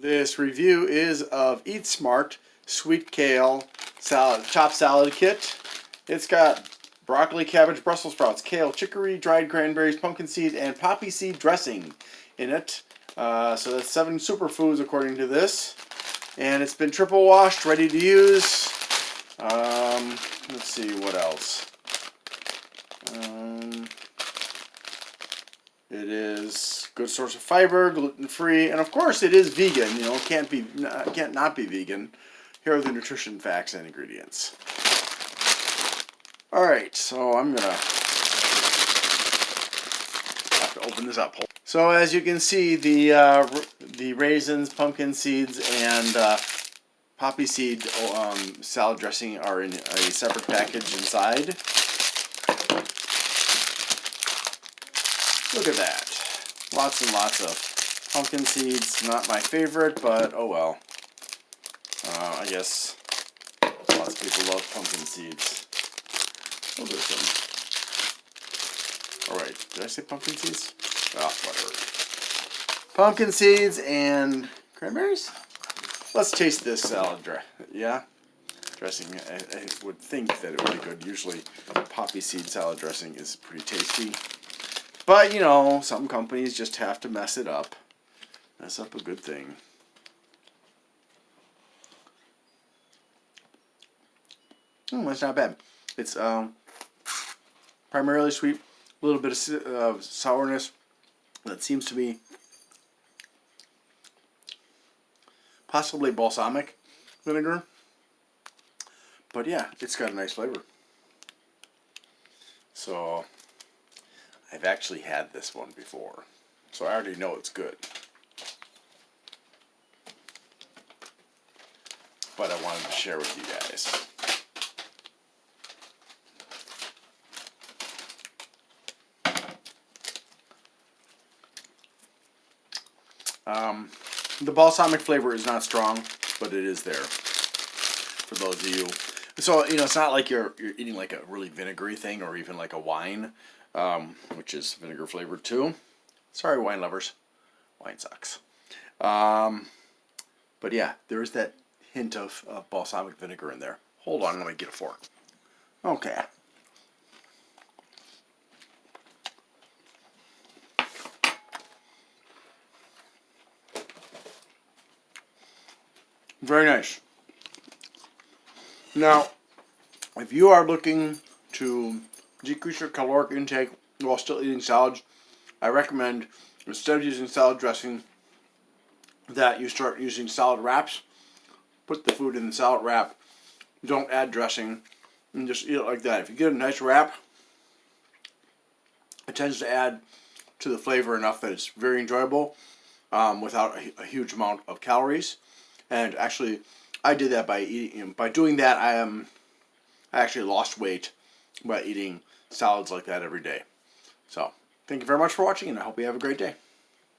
This review is of Eat Smart Sweet Kale Chopped Salad Kit. It's got broccoli, cabbage, Brussels sprouts, kale, chicory, dried cranberries, pumpkin seed, and poppy seed dressing in it. So that's 7 superfoods according to this. And it's been triple washed, ready to use. Let's see what else. It is good source of fiber, gluten-free, and of course it is vegan. You know, can't not be vegan. Here are the nutrition facts and ingredients. All right, so I'm gonna have to open this up. So as you can see, the raisins, pumpkin seeds, and poppy seed salad dressing are in a separate package inside. Look at that. Lots and lots of pumpkin seeds. Not my favorite, but oh well. I guess lots of people love pumpkin seeds. Oh, there's some. Alright, did I say pumpkin seeds? Oh, whatever. Pumpkin seeds and cranberries? Let's taste this salad dressing. I would think that it would be good. Usually poppy seed salad dressing is pretty tasty. But, you know, some companies just have to mess it up. Mess up a good thing. That's not bad. It's primarily sweet, a little bit of sourness. That seems to be possibly balsamic vinegar. But yeah, it's got a nice flavor. So I've actually had this one before, so I already know it's good. But I wanted to share with you guys. The balsamic flavor is not strong, but it is there for those of you. So, you know, it's not like you're eating like a really vinegary thing or even like a wine. Which is vinegar flavored too. Sorry, wine lovers. Wine sucks. But yeah, there is that hint of balsamic vinegar in there. Hold on, let me get a fork. Okay. Very nice. Now, if you are looking to decrease your caloric intake while still eating salads, I recommend, instead of using salad dressing, that you start using salad wraps. Put the food in the salad wrap. Don't add dressing, and just eat it like that. If you get a nice wrap, it tends to add to the flavor enough that it's very enjoyable without a huge amount of calories. And actually, I did that by eating. By doing that, I actually lost weight by eating salads like that every day. So, thank you very much for watching, and I hope you have a great day.